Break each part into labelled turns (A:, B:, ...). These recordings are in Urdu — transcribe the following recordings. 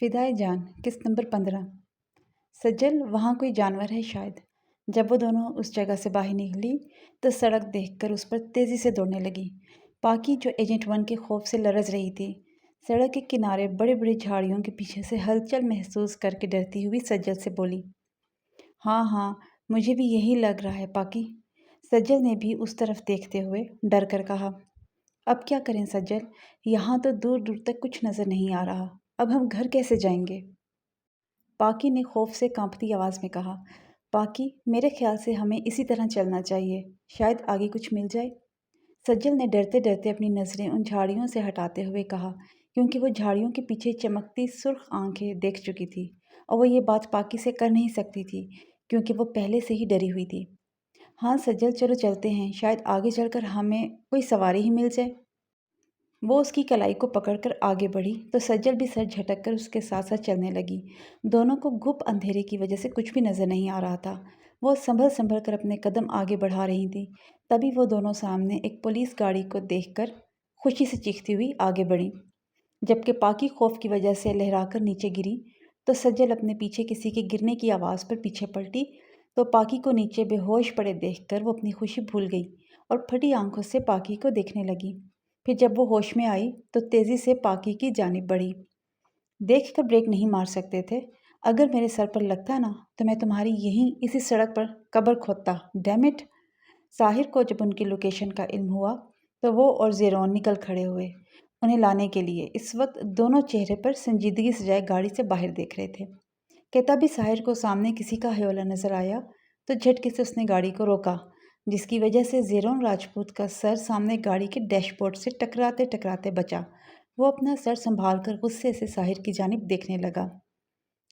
A: فدائے جان قسط نمبر 15۔ سجل وہاں کوئی جانور ہے شاید۔ جب وہ دونوں اس جگہ سے باہر نکلی تو سڑک دیکھ کر اس پر تیزی سے دوڑنے لگی۔ پاکی جو ایجنٹ 1 کے خوف سے لرز رہی تھی، سڑک کے کنارے بڑے بڑے جھاڑیوں کے پیچھے سے ہلچل محسوس کر کے ڈرتی ہوئی سجل سے بولی، ہاں ہاں مجھے بھی یہی لگ رہا ہے پاکی۔ سجل نے بھی اس طرف دیکھتے ہوئے ڈر کر کہا، اب کیا کریں سجل، یہاں تو دور دور تک کچھ نظر نہیں آ رہا، اب ہم گھر کیسے جائیں گے؟ پاکی نے خوف سے کانپتی آواز میں کہا، پاکی میرے خیال سے ہمیں اسی طرح چلنا چاہیے، شاید آگے کچھ مل جائے۔ سجل نے ڈرتے ڈرتے اپنی نظریں ان جھاڑیوں سے ہٹاتے ہوئے کہا، کیونکہ وہ جھاڑیوں کے پیچھے چمکتی سرخ آنکھیں دیکھ چکی تھی اور وہ یہ بات پاکی سے کر نہیں سکتی تھی کیونکہ وہ پہلے سے ہی ڈری ہوئی تھی۔ ہاں سجل چلو چلتے ہیں، شاید آگے چل کر ہمیں کوئی سواری ہی مل جائے۔ وہ اس کی کلائی کو پکڑ کر آگے بڑھی تو سجل بھی سر جھٹک کر اس کے ساتھ ساتھ چلنے لگی۔ دونوں کو گپ اندھیرے کی وجہ سے کچھ بھی نظر نہیں آ رہا تھا۔ وہ سنبھل سنبھل کر اپنے قدم آگے بڑھا رہی تھی، تبھی وہ دونوں سامنے ایک پولیس گاڑی کو دیکھ کر خوشی سے چیختی ہوئی آگے بڑھی۔ جبکہ پاکی خوف کی وجہ سے لہرا کر نیچے گری تو سجل اپنے پیچھے کسی کے گرنے کی آواز پر پیچھے پلٹی تو پاکی کو نیچے بے ہوش پڑے دیکھ کر وہ اپنی خوشی بھول گئی اور پھٹی آنکھوں سے پاکی کو دیکھنے لگی۔ پھر جب وہ ہوش میں آئی تو تیزی سے پاکی کی جانب بڑھی۔ دیکھ کر بریک نہیں مار سکتے تھے؟ اگر میرے سر پر لگتا نا تو میں تمہاری یہیں اسی سڑک پر قبر کھودتا، ڈیم اٹ۔ ساحر کو جب ان کی لوکیشن کا علم ہوا تو وہ اور زیرون نکل کھڑے ہوئے انہیں لانے کے لیے۔ اس وقت دونوں چہرے پر سنجیدگی سجائے گاڑی سے باہر دیکھ رہے تھے کہ تبھی ساحر کو سامنے کسی کا ہیولہ نظر آیا تو جھٹکے سے اس نے گاڑی کو روکا، جس کی وجہ سے زیرون راجپوت کا سر سامنے گاڑی کے ڈیش بورڈ سے ٹکراتے ٹکراتے بچا۔ وہ اپنا سر سنبھال کر غصے سے ساحر کی جانب دیکھنے لگا۔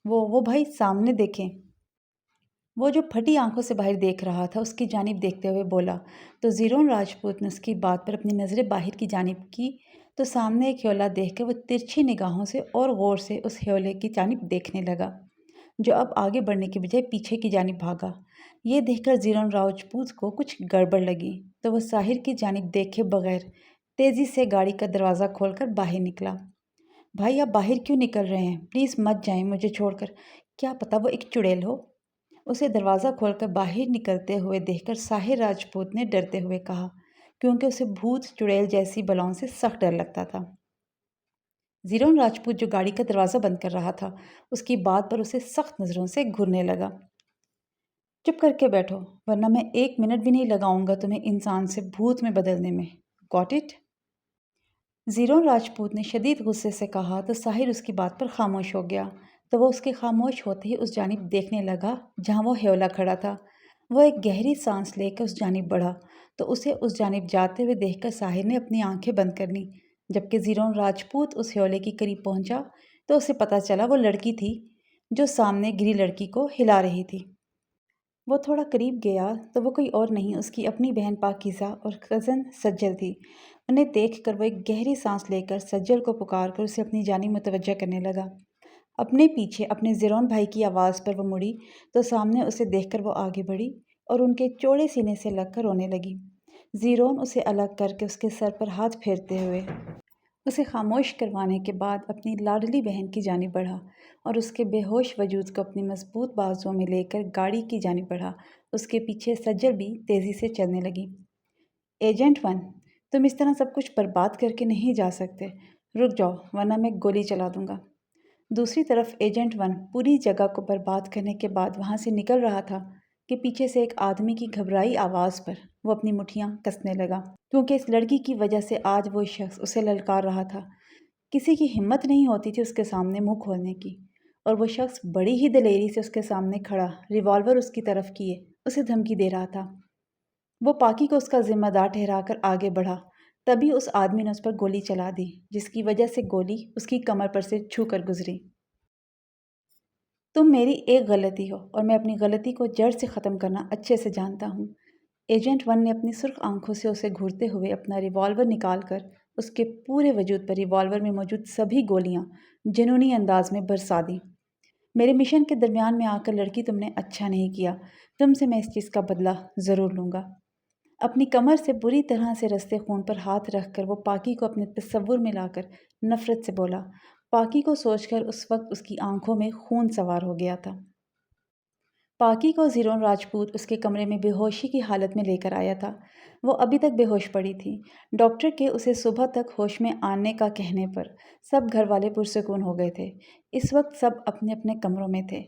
A: وہ بھائی سامنے دیکھیں۔ وہ جو پھٹی آنکھوں سے باہر دیکھ رہا تھا اس کی جانب دیکھتے ہوئے بولا تو زیرون راجپوت نے اس کی بات پر اپنی نظریں باہر کی جانب کی تو سامنے ایک ہیولہ دیکھ کر وہ ترچھی نگاہوں سے اور غور سے اس ہیولے کی جانب دیکھنے لگا، جو اب آگے بڑھنے کے بجائے پیچھے کی جانب بھاگا۔ یہ دیکھ کر زیرون راجپوت کو کچھ گڑبڑ لگی تو وہ ساحر کی جانب دیکھے بغیر تیزی سے گاڑی کا دروازہ کھول کر باہر نکلا۔ بھائی آپ باہر کیوں نکل رہے ہیں؟ پلیز مت جائیں مجھے چھوڑ کر، کیا پتہ وہ ایک چڑیل ہو۔ اسے دروازہ کھول کر باہر نکلتے ہوئے دیکھ کر ساحر راجپوت نے ڈرتے ہوئے کہا، کیونکہ اسے بھوت چڑیل جیسی بلاؤں سے سخت ڈر لگتا تھا۔ زیرون راجپوت جو گاڑی کا دروازہ بند کر رہا تھا اس کی بات پر اسے سخت نظروں سے گھورنے لگا۔ چپ کر کے بیٹھو ورنہ میں 1 منٹ بھی نہیں لگاؤں گا تمہیں انسان سے بھوت میں بدلنے میں، گاٹ اٹ؟ زیرون راجپوت نے شدید غصے سے کہا تو ساحر اس کی بات پر خاموش ہو گیا تو وہ اس کے خاموش ہوتے ہی اس جانب دیکھنے لگا جہاں وہ ہیولہ کھڑا تھا۔ وہ ایک گہری سانس لے کر اس جانب بڑھا تو اسے اس جانب جاتے ہوئے دیکھ کر ساحر نے اپنی آنکھیں بند کر لیں۔ جبکہ زیرون راجپوت اس ہیولے کے قریب پہنچا تو اسے پتہ چلا وہ لڑکی تھی جو سامنے گری لڑکی کو ہلا رہی تھی۔ وہ تھوڑا قریب گیا تو وہ کوئی اور نہیں اس کی اپنی بہن پاکیزہ اور کزن سجل تھی۔ انہیں دیکھ کر وہ ایک گہری سانس لے کر سجل کو پکار کر اسے اپنی جانب متوجہ کرنے لگا۔ اپنے پیچھے اپنے زیرون بھائی کی آواز پر وہ مڑی تو سامنے اسے دیکھ کر وہ آگے بڑھی اور ان کے چوڑے سینے سے لگ کر رونے لگی۔ زیرون اسے الگ کر کے اس کے سر پر ہاتھ پھیرتے ہوئے اسے خاموش کروانے کے بعد اپنی لاڈلی بہن کی جانب بڑھا اور اس کے بے ہوش وجود کو اپنی مضبوط بازوؤں میں لے کر گاڑی کی جانب بڑھا۔ اس کے پیچھے سجل بھی تیزی سے چلنے لگی۔ ایجنٹ 1 تم اس طرح سب کچھ برباد کر کے نہیں جا سکتے، رک جاؤ ورنہ میں گولی چلا دوں گا۔ دوسری طرف ایجنٹ 1 پوری جگہ کو برباد کرنے کے بعد وہاں سے نکل رہا تھا کہ پیچھے سے ایک آدمی کی گھبرائی آواز پر وہ اپنی مٹھیاں کسنے لگا، کیونکہ اس لڑکی کی وجہ سے آج وہ شخص اسے للکار رہا تھا۔ کسی کی ہمت نہیں ہوتی تھی اس کے سامنے منہ کھولنے کی، اور وہ شخص بڑی ہی دلیری سے اس کے سامنے کھڑا ریوالور اس کی طرف کیے اسے دھمکی دے رہا تھا۔ وہ پاکی کو اس کا ذمہ دار ٹھہرا کر آگے بڑھا، تبھی اس آدمی نے اس پر گولی چلا دی، جس کی وجہ سے گولی اس کی کمر پر سے چھو کر گزری۔ تم میری ایک غلطی ہو اور میں اپنی غلطی کو جڑ سے ختم کرنا اچھے سے جانتا ہوں۔ ایجنٹ 1 نے اپنی سرخ آنکھوں سے اسے گھورتے ہوئے اپنا ریوالور نکال کر اس کے پورے وجود پر ریوالور میں موجود سبھی گولیاں جنونی انداز میں برسا دیں۔ میرے مشن کے درمیان میں آ کر لڑکی تم نے اچھا نہیں کیا، تم سے میں اس چیز کا بدلہ ضرور لوں گا۔ اپنی کمر سے بری طرح سے رستے خون پر ہاتھ رکھ کر وہ پاکی کو اپنے تصور میں لا کر نفرت سے بولا، پاکی کو سوچ کر اس وقت اس کی آنکھوں میں خون سوار ہو گیا تھا۔ پاکی کو زیرون راجپوت اس کے کمرے میں بے ہوشی کی حالت میں لے کر آیا تھا۔ وہ ابھی تک بے ہوش پڑی تھی۔ ڈاکٹر کے اسے صبح تک ہوش میں آنے کا کہنے پر سب گھر والے پرسکون ہو گئے تھے۔ اس وقت سب اپنے اپنے کمروں میں تھے۔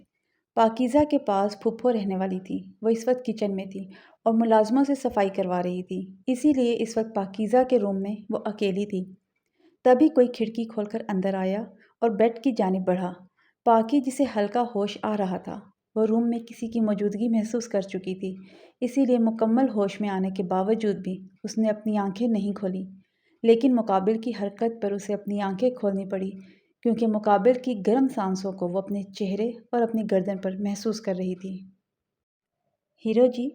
A: پاکیزہ کے پاس پھپھو رہنے والی تھی۔ وہ اس وقت کچن میں تھی اور ملازموں سے صفائی کروا رہی تھی، اسی لیے اس وقت پاکیزہ کے روم میں وہ اکیلی تھی۔ تبھی کوئی کھڑکی کھول کر اندر آیا اور بیڈ کی جانب بڑھا۔ پاکی جسے ہلکا ہوش آ رہا تھا، وہ روم میں کسی کی موجودگی محسوس کر چکی تھی، اسی لیے مکمل ہوش میں آنے کے باوجود بھی اس نے اپنی آنکھیں نہیں کھولیں۔ لیکن مقابل کی حرکت پر اسے اپنی آنکھیں کھولنی پڑی، کیونکہ مقابل کی گرم سانسوں کو وہ اپنے چہرے اور اپنی گردن پر محسوس کر رہی تھی۔ ہیرو جی،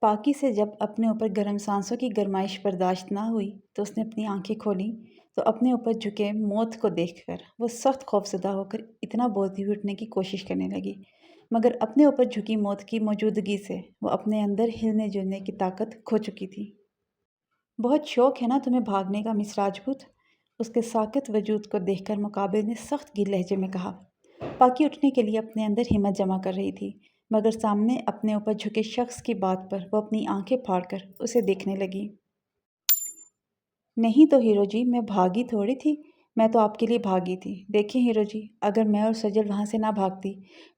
A: پاکی سے جب اپنے اوپر گرم سانسوں کی گرمائش برداشت نہ ہوئی تو اس نے اپنی آنکھیں کھولیں تو اپنے اوپر جھکے موت کو دیکھ کر وہ سخت خوفزدہ ہو کر اتنا بولتی ہوئی اٹھنے کی کوشش کرنے لگی، مگر اپنے اوپر جھکی موت کی موجودگی سے وہ اپنے اندر ہلنے جلنے کی طاقت کھو چکی تھی۔ بہت شوق ہے نا تمہیں بھاگنے کا مس راجپوت؟ اس کے ساکت وجود کو دیکھ کر مقابل نے سخت گر لہجے میں کہا۔ پاکی اٹھنے کے لیے اپنے اندر ہمت جمع کر رہی تھی، مگر سامنے اپنے اوپر جھکے شخص کی بات پر وہ اپنی آنکھیں پھاڑ کر اسے دیکھنے لگی۔ نہیں تو ہیرو جی، میں بھاگی تھوڑی تھی، میں تو آپ کے لیے بھاگی تھی۔ دیکھیں ہیرو جی، اگر میں اور سجل وہاں سے نہ بھاگتی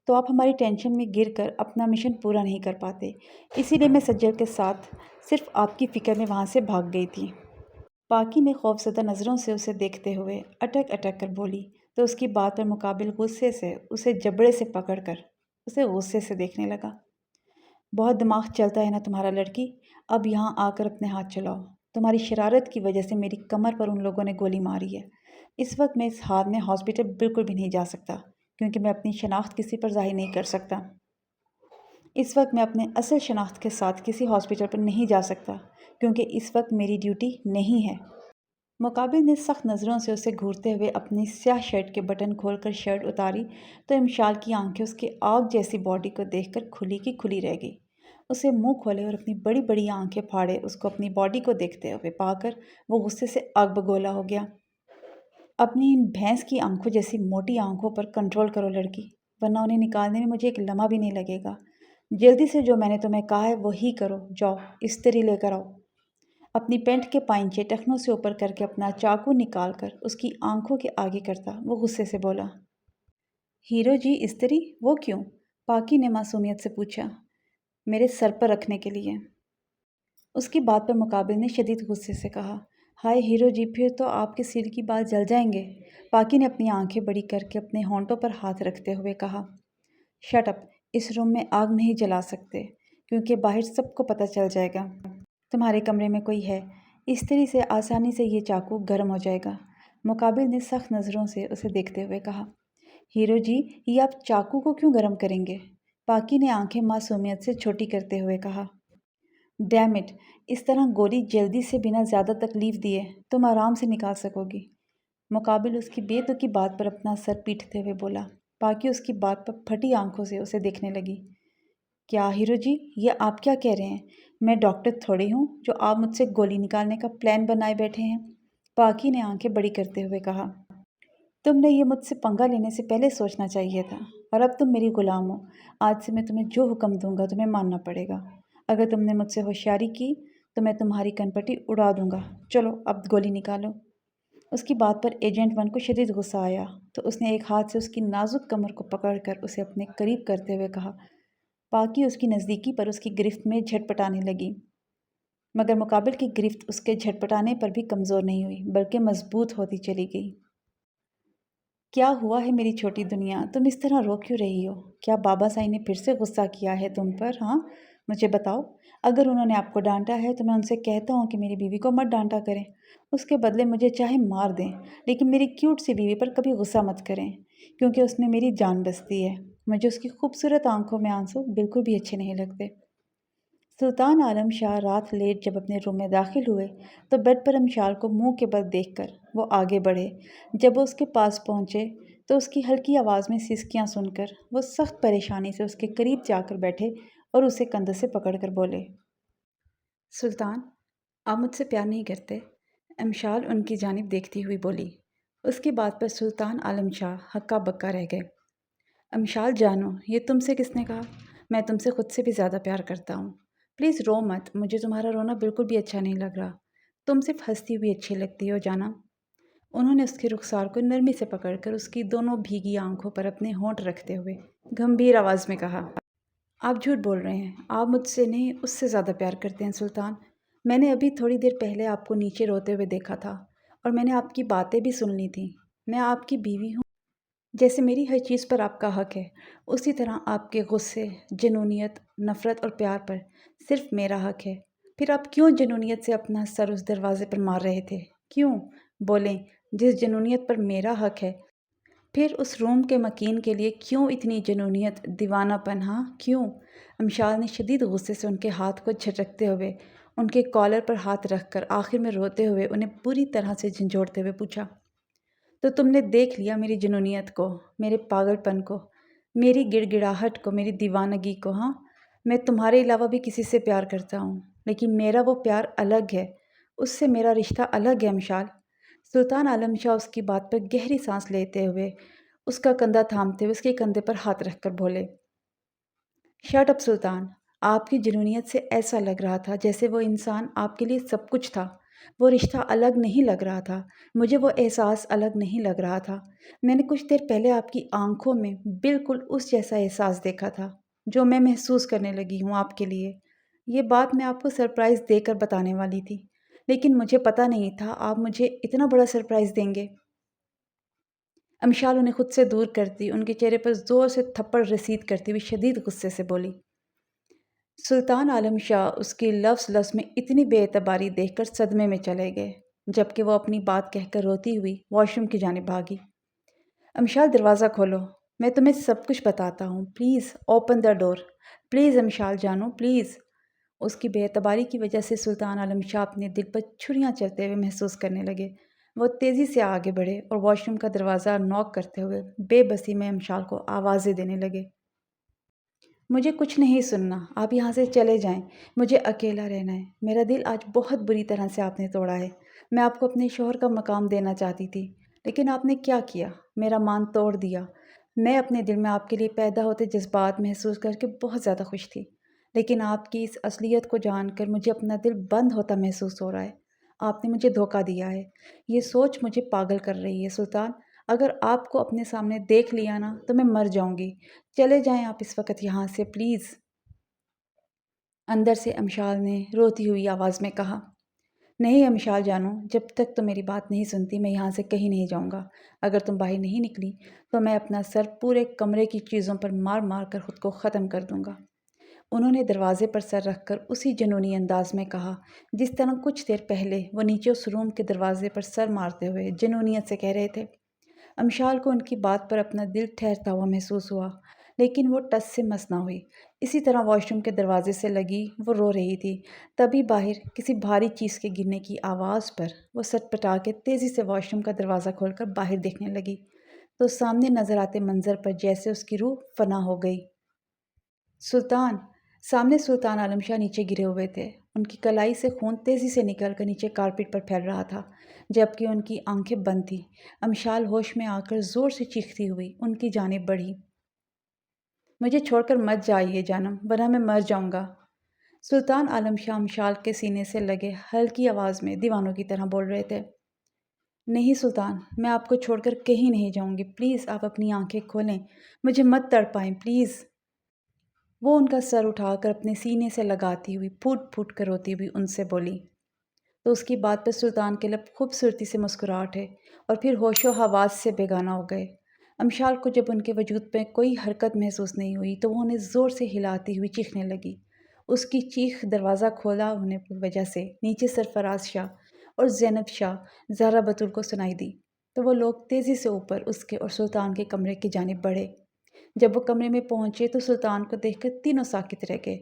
A: تو آپ ہماری ٹینشن میں گر کر اپنا مشن پورا نہیں کر پاتے، اسی لیے میں سجل کے ساتھ صرف آپ کی فکر میں وہاں سے بھاگ گئی تھی۔ پاکی نے خوفزدہ نظروں سے اسے دیکھتے ہوئے اٹک اٹک کر بولی تو اس کی بات پر مقابل غصے سے اسے جبڑے سے پکڑ کر اسے غصے سے دیکھنے لگا۔ بہت دماغ چلتا ہے نا تمہارا لڑکی، اب یہاں آ کر اپنے ہاتھ چلاؤ۔ تمہاری شرارت کی وجہ سے میری کمر پر ان لوگوں نے گولی ماری ہے۔ اس وقت میں اس حال میں ہاسپٹل بالکل بھی نہیں جا سکتا، کیونکہ میں اپنی شناخت کسی پر ظاہر نہیں کر سکتا۔ اس وقت میں اپنے اصل شناخت کے ساتھ کسی ہاسپٹل پر نہیں جا سکتا، کیونکہ اس وقت میری ڈیوٹی نہیں ہے۔ مقابل نے سخت نظروں سے اسے گھورتے ہوئے اپنی سیاہ شرٹ کے بٹن کھول کر شرٹ اتاری تو امشال کی آنکھیں اس کے آگ جیسی باڈی کو دیکھ کر کھلی کی کھلی رہ گئی۔ اسے منہ کھولے اور اپنی بڑی بڑی آنکھیں پھاڑے اس کو اپنی باڈی کو دیکھتے ہوئے پا کر وہ غصے سے آگ بگولا ہو گیا۔ اپنی ان بھینس کی آنکھوں جیسی موٹی آنکھوں پر کنٹرول کرو لڑکی، ورنہ انہیں نکالنے میں مجھے ایک لمحہ بھی نہیں لگے گا۔ جلدی سے جو میں نے تمہیں کہا ہے وہی کرو، جاؤ استری لے کر آؤ۔ اپنی پینٹ کے پائنچے ٹخنوں سے اوپر کر کے اپنا چاقو نکال کر اس کی آنکھوں کے آگے کرتا وہ غصے سے بولا۔ ہیرو جی، استری وہ کیوں؟ پاکی نے معصومیت سے پوچھا۔ میرے سر پر رکھنے کے لیے، اس کی بات پر مقابل نے شدید غصے سے کہا۔ ہائے ہیرو جی، پھر تو آپ کے سر کی بال جل جائیں گے۔ پاکی نے اپنی آنکھیں بڑی کر کے اپنے ہونٹوں پر ہاتھ رکھتے ہوئے کہا۔ شٹ اپ، اس روم میں آگ نہیں جلا سکتے، کیونکہ باہر سب کو پتہ چل جائے گا تمہارے کمرے میں کوئی ہے۔ استری سے آسانی سے یہ چاقو گرم ہو جائے گا۔ مقابل نے سخت نظروں سے اسے دیکھتے ہوئے کہا۔ ہیرو جی، یہ آپ چاقو کو کیوں گرم کریں گے؟ پاکی نے آنکھیں معصومیت سے چھوٹی کرتے ہوئے کہا۔ ڈیم اٹ، اس طرح گولی جلدی سے بنا زیادہ تکلیف دیے تم آرام سے نکال سکو گی۔ مقابل اس کی بے تکی بات پر اپنا سر پیٹتے ہوئے بولا۔ پاکی اس کی بات پر پھٹی آنکھوں سے اسے دیکھنے لگی۔ کیا ہیرو جی، یہ آپ کیا کہہ رہے ہیں؟ میں ڈاکٹر تھوڑی ہوں جو آپ مجھ سے گولی نکالنے کا پلان بنائے بیٹھے ہیں۔ پاکی نے آنکھیں بڑی کرتے ہوئے کہا۔ تم نے یہ مجھ سے پنگا لینے سے پہلے سوچنا چاہیے تھا، اور اب تم میری غلام ہو۔ آج سے میں تمہیں جو حکم دوں گا تمہیں ماننا پڑے گا۔ اگر تم نے مجھ سے ہوشیاری کی تو میں تمہاری کنپٹی اڑا دوں گا۔ چلو اب گولی نکالو۔ اس کی بات پر ایجنٹ 1 کو شدید غصہ آیا تو اس نے ایک ہاتھ سے اس کی نازک کمر کو پکڑ کر اسے اپنے قریب کرتے ہوئے کہا۔ پاکی اس کی نزدیکی پر اس کی گرفت میں جھٹ پٹانے لگی، مگر مقابل کی گرفت اس کے جھٹ پٹانے پر بھی کمزور نہیں ہوئی بلکہ مضبوط ہوتی چلی گئی۔ کیا ہوا ہے میری چھوٹی دنیا، تم اس طرح رو کیوں رہی ہو؟ کیا بابا سائی نے پھر سے غصہ کیا ہے تم پر؟ ہاں مجھے بتاؤ۔ اگر انہوں نے آپ کو ڈانٹا ہے تو میں ان سے کہتا ہوں کہ میری بیوی کو مت ڈانٹا کریں، اس کے بدلے مجھے چاہے مار دیں، لیکن میری کیوٹ سی بیوی پر کبھی غصہ مت کریں، کیونکہ اس میں میری جان بستی ہے۔ مجھے اس کی خوبصورت آنکھوں میں آنسو بالکل بھی اچھے نہیں لگتے۔ سلطان عالم شاہ رات لیٹ جب اپنے روم میں داخل ہوئے تو بیڈ پر امشال کو منہ کے بل دیکھ کر وہ آگے بڑھے۔ جب وہ اس کے پاس پہنچے تو اس کی ہلکی آواز میں سسکیاں سن کر وہ سخت پریشانی سے اس کے قریب جا کر بیٹھے اور اسے کندھے سے پکڑ کر بولے۔ سلطان، آپ مجھ سے پیار نہیں کرتے؟ امشال ان کی جانب دیکھتی ہوئی بولی۔ اس کی بات پر سلطان عالم شاہ ہکا بکا رہ گئے۔ امشال جانو، یہ تم سے کس نے کہا؟ میں تم سے خود سے بھی زیادہ پیار کرتا ہوں۔ پلیز رو مت، مجھے تمہارا رونا بالکل بھی اچھا نہیں لگ رہا۔ تم صرف ہنستی ہوئی اچھی لگتی ہو جانا۔ انہوں نے اس کے رخسار کو نرمی سے پکڑ کر اس کی دونوں بھیگی آنکھوں پر اپنے ہونٹ رکھتے ہوئے گمبھیر آواز میں کہا، آپ جھوٹ بول رہے ہیں، آپ مجھ سے نہیں اس سے زیادہ پیار کرتے ہیں سلطان۔ میں نے ابھی تھوڑی دیر پہلے آپ کو نیچے روتے ہوئے دیکھا تھا اور میں نے آپ کی باتیں بھی سن لی تھیں۔ میں آپ کی بیوی ہوں، جیسے میری ہر چیز پر آپ کا حق ہے، اسی طرح آپ کے غصے، جنونیت، نفرت اور پیار پر صرف میرا حق ہے۔ پھر آپ کیوں جنونیت سے اپنا سر اس دروازے پر مار رہے تھے؟ کیوں؟ بولیں، جس جنونیت پر میرا حق ہے۔ پھر اس روم کے مکین کے لیے کیوں اتنی جنونیت، دیوانہ پن؟ ہاں کیوں؟ امشال نے شدید غصے سے ان کے ہاتھ کو جھٹکتے ہوئے ان کے کالر پر ہاتھ رکھ کر آخر میں روتے ہوئے انہیں پوری طرح سے جھنجھوڑتے ہوئے پوچھا، تو تم نے دیکھ لیا میری جنونیت کو، میرے پاگل پن کو، میری گڑ گڑاہٹ کو، میری دیوانگی کو؟ ہاں، میں تمہارے علاوہ بھی کسی سے پیار کرتا ہوں، لیکن میرا وہ پیار الگ ہے، اس سے میرا رشتہ الگ ہے امشال۔ سلطان عالم شاہ اس کی بات پر گہری سانس لیتے ہوئے اس کا کندھا تھامتے ہوئے اس کے کندھے پر ہاتھ رکھ کر بولے، شٹ اپ سلطان، آپ کی جنونیت سے ایسا لگ رہا تھا جیسے وہ انسان آپ کے لیے سب کچھ تھا۔ وہ رشتہ الگ نہیں لگ رہا تھا، مجھے وہ احساس الگ نہیں لگ رہا تھا۔ میں نے کچھ دیر پہلے آپ کی آنکھوں میں بالکل اس جیسا احساس دیکھا تھا جو میں محسوس کرنے لگی ہوں آپ کے لیے۔ یہ بات میں آپ کو سرپرائز دے کر بتانے والی تھی، لیکن مجھے پتہ نہیں تھا آپ مجھے اتنا بڑا سرپرائز دیں گے۔ امشال انہیں خود سے دور کرتی، ان کے چہرے پر زور سے تھپڑ رسید کرتی ہوئی شدید غصے سے بولی۔ سلطان عالم شاہ اس کی لفظ لفظ میں اتنی بے اعتباری دیکھ کر صدمے میں چلے گئے، جبکہ وہ اپنی بات کہہ کر روتی ہوئی واش روم کی جانب بھاگی۔ امشال دروازہ کھولو، میں تمہیں سب کچھ بتاتا ہوں، please open the door, please Imshal جانو پلیز۔ اس کی بے اعتباری کی وجہ سے سلطان عالم شاہ اپنے دل پر چھریاں چلتے ہوئے محسوس کرنے لگے۔ وہ تیزی سے آگے بڑھے اور واش روم کا دروازہ نوک کرتے ہوئے بے بسی میں امشال کو آوازیں دینے لگے، مجھے کچھ نہیں سننا، آپ یہاں سے چلے جائیں، مجھے اکیلا رہنا ہے۔ میرا دل آج بہت بری طرح سے آپ نے توڑا ہے۔ میں آپ کو اپنے شوہر کا مقام دینا چاہتی تھی، لیکن آپ نے کیا کیا؟ میرا مان توڑ دیا۔ میں اپنے دل میں آپ کے لیے پیدا ہوتے جذبات محسوس کر کے بہت زیادہ خوش تھی، لیکن آپ کی اس اصلیت کو جان کر مجھے اپنا دل بند ہوتا محسوس ہو رہا ہے۔ آپ نے مجھے دھوکہ دیا ہے۔ یہ سوچ مجھے پاگل کر رہی ہے سلطان۔ اگر آپ کو اپنے سامنے دیکھ لیا نا تو میں مر جاؤں گی۔ چلے جائیں آپ اس وقت یہاں سے پلیز۔ اندر سے امشال نے روتی ہوئی آواز میں کہا، نہیں امشال جانو، جب تک تم میری بات نہیں سنتی میں یہاں سے کہیں نہیں جاؤں گا۔ اگر تم باہر نہیں نکلی تو میں اپنا سر پورے کمرے کی چیزوں پر مار مار کر خود کو ختم کر دوں گا۔ انہوں نے دروازے پر سر رکھ کر اسی جنونی انداز میں کہا جس طرح کچھ دیر پہلے وہ نیچے اس روم کے دروازے پر سر مارتے ہوئے جنونیت سے کہہ رہے تھے۔ امشال کو ان کی بات پر اپنا دل ٹھہرتا ہوا محسوس ہوا، لیکن وہ ٹس سے مس نہ ہوئی۔ اسی طرح واش روم کے دروازے سے لگی وہ رو رہی تھی، تبھی باہر کسی بھاری چیز کے گرنے کی آواز پر وہ سٹ پٹا کے تیزی سے واش روم کا دروازہ کھول کر باہر دیکھنے لگی تو سامنے نظر آتے منظر پر جیسے اس کی روح فنا ہو گئی۔ سلطان! سامنے سلطان عالم شاہ نیچے گرے ہوئے تھے، ان کی کلائی سے خون تیزی سے نکل کر نیچے کارپیٹ پر پھیل رہا تھا، جبکہ ان کی آنکھیں بند تھیں۔ امشال ہوش میں آ کر زور سے چیختی ہوئی ان کی جانب بڑھی، مجھے چھوڑ کر مت جائیے جانم، ورنہ میں مر جاؤں گا۔ سلطان عالم شاہ امشال کے سینے سے لگے ہلکی آواز میں دیوانوں کی طرح بول رہے تھے، نہیں سلطان، میں آپ کو چھوڑ کر کہیں نہیں جاؤں گی، پلیز آپ اپنی آنکھیں کھولیں، مجھے مت تڑپائیں پلیز۔ وہ ان کا سر اٹھا کر اپنے سینے سے لگاتی ہوئی پھوٹ پھوٹ کر روتی ہوئی ان سے بولی، تو اس کی بات پر سلطان کے لب خوبصورتی سے مسکرا اٹھے اور پھر ہوش و حواس سے بیگانہ ہو گئے۔ امشال کو جب ان کے وجود پہ کوئی حرکت محسوس نہیں ہوئی تو وہ انہیں زور سے ہلاتی ہوئی چیخنے لگی۔ اس کی چیخ دروازہ کھولا ہونے کی وجہ سے نیچے سرفراز شاہ اور زینب شاہ زہرا بتول کو سنائی دی، تو وہ لوگ تیزی سے اوپر اس کے اور سلطان کے کمرے کی جانب بڑھے۔ جب وہ کمرے میں پہنچے تو سلطان کو دیکھ کر تینوں ساکت رہ گئے۔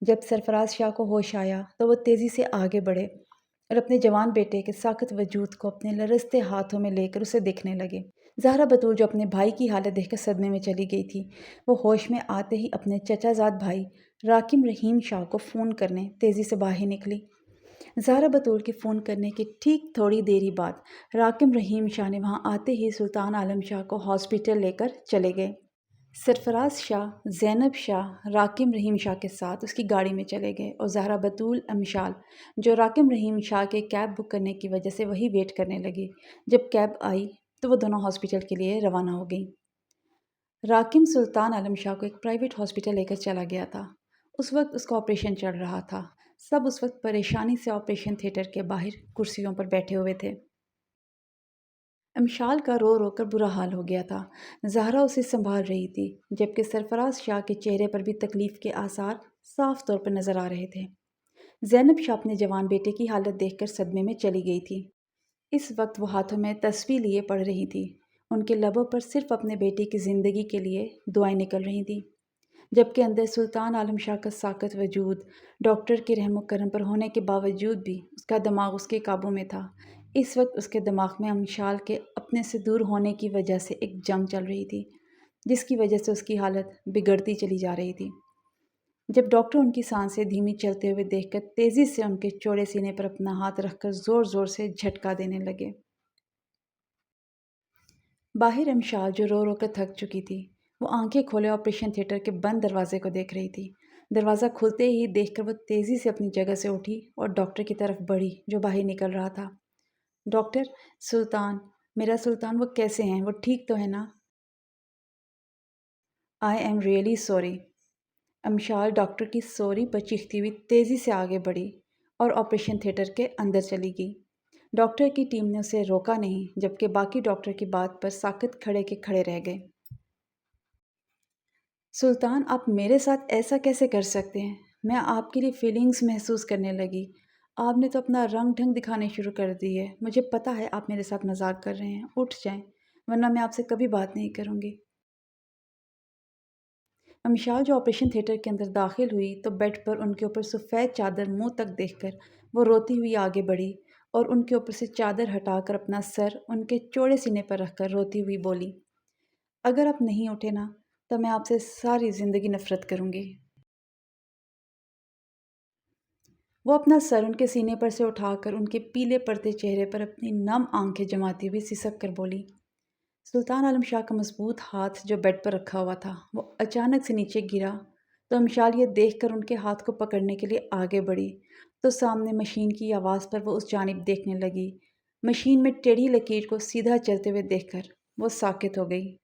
A: جب سرفراز شاہ کو ہوش آیا تو وہ تیزی سے آگے بڑھے اور اپنے جوان بیٹے کے ساکت وجود کو اپنے لرزتے ہاتھوں میں لے کر اسے دیکھنے لگے۔ زہرا بتول جو اپنے بھائی کی حالت دیکھ کر صدمے میں چلی گئی تھی، وہ ہوش میں آتے ہی اپنے چچا زاد بھائی راکم رحیم شاہ کو فون کرنے تیزی سے باہر نکلی۔ زہرا بطول کے فون کرنے کے ٹھیک تھوڑی دیر ہی بعد راکم رحیم شاہ نے وہاں آتے ہی سلطان عالم شاہ کو ہاسپٹل لے کر چلے گئے۔ سرفراز شاہ، زینب شاہ راکم رحیم شاہ کے ساتھ اس کی گاڑی میں چلے گئے اور زہرا بطول امشال جو راکم رحیم شاہ کے کیب بک کرنے کی وجہ سے وہی ویٹ کرنے لگی۔ جب کیب آئی تو وہ دونوں ہاسپٹل کے لیے روانہ ہو گئیں۔ راکم سلطان عالم شاہ کو ایک پرائیویٹ ہاسپٹل لے کر چلا گیا تھا۔ اس وقت اس کا آپریشن چل رہا تھا۔ سب اس وقت پریشانی سے آپریشن تھیٹر کے باہر کرسیوں پر بیٹھے ہوئے تھے۔ امشال کا رو رو کر برا حال ہو گیا تھا۔ زہرا اسے سنبھال رہی تھی، جبکہ سرفراز شاہ کے چہرے پر بھی تکلیف کے آثار صاف طور پر نظر آ رہے تھے۔ زینب شاہ اپنے جوان بیٹے کی حالت دیکھ کر صدمے میں چلی گئی تھی۔ اس وقت وہ ہاتھوں میں تسبیح لیے پڑھ رہی تھی۔ ان کے لبوں پر صرف اپنے بیٹے کی زندگی کے لیے دعائیں نکل رہی تھیں، جبکہ اندر سلطان عالم شاہ کا ساکت وجود ڈاکٹر کے رحم و کرم پر ہونے کے باوجود بھی اس کا دماغ اس کے قابو میں تھا۔ اس وقت اس کے دماغ میں امشال کے اپنے سے دور ہونے کی وجہ سے ایک جنگ چل رہی تھی، جس کی وجہ سے اس کی حالت بگڑتی چلی جا رہی تھی۔ جب ڈاکٹر ان کی سانسیں دھیمی چلتے ہوئے دیکھ کر تیزی سے ان کے چوڑے سینے پر اپنا ہاتھ رکھ کر زور زور سے جھٹکا دینے لگے۔ باہر امشال جو رو رو کر تھک چکی تھی، وہ آنکھیں کھولے آپریشن تھیٹر کے بند دروازے کو دیکھ رہی تھی۔ دروازہ کھلتے ہی دیکھ کر وہ تیزی سے اپنی جگہ سے اٹھی اور ڈاکٹر کی طرف بڑھی جو باہر نکل رہا تھا۔ ڈاکٹر، سلطان، میرا سلطان، وہ کیسے ہیں؟ وہ ٹھیک تو ہے نا؟ I am really sorry. Imshal doctor کی سوری پر چیختی ہوئی تیزی سے آگے بڑھی اور آپریشن تھیٹر کے اندر چلی گئی۔ ڈاکٹر کی ٹیم نے اسے روکا نہیں، جبکہ باقی ڈاکٹر کی بات پر ساکت کھڑے کے کھڑے رہ گئے۔ سلطان، آپ میرے ساتھ ایسا کیسے کر سکتے ہیں؟ میں آپ کے لیے فیلنگز محسوس کرنے لگی۔ آپ نے تو اپنا رنگ ڈھنگ دکھانے شروع کر دی ہے۔ مجھے پتہ ہے آپ میرے ساتھ مذاق کر رہے ہیں۔ اٹھ جائیں، ورنہ میں آپ سے کبھی بات نہیں کروں گی۔ امشال جو آپریشن تھیٹر کے اندر داخل ہوئی تو بیڈ پر ان کے اوپر سفید چادر منہ تک دیکھ کر وہ روتی ہوئی آگے بڑھی اور ان کے اوپر سے چادر ہٹا کر اپنا سر ان کے چوڑے سینے پر رکھ کر روتی ہوئی بولی، اگر آپ نہیں اٹھے نا تو میں آپ سے ساری زندگی نفرت کروں گی۔ وہ اپنا سر ان کے سینے پر سے اٹھا کر ان کے پیلے پڑتے چہرے پر اپنی نم آنکھیں جماتی ہوئی سسک کر بولی۔ سلطان عالم شاہ کا مضبوط ہاتھ جو بیڈ پر رکھا ہوا تھا وہ اچانک سے نیچے گرا تو امشال یہ دیکھ کر ان کے ہاتھ کو پکڑنے کے لیے آگے بڑھی تو سامنے مشین کی آواز پر وہ اس جانب دیکھنے لگی۔ مشین میں ٹیڑھی لکیر کو سیدھا چلتے ہوئے دیکھ کر وہ ساکت ہو گئی۔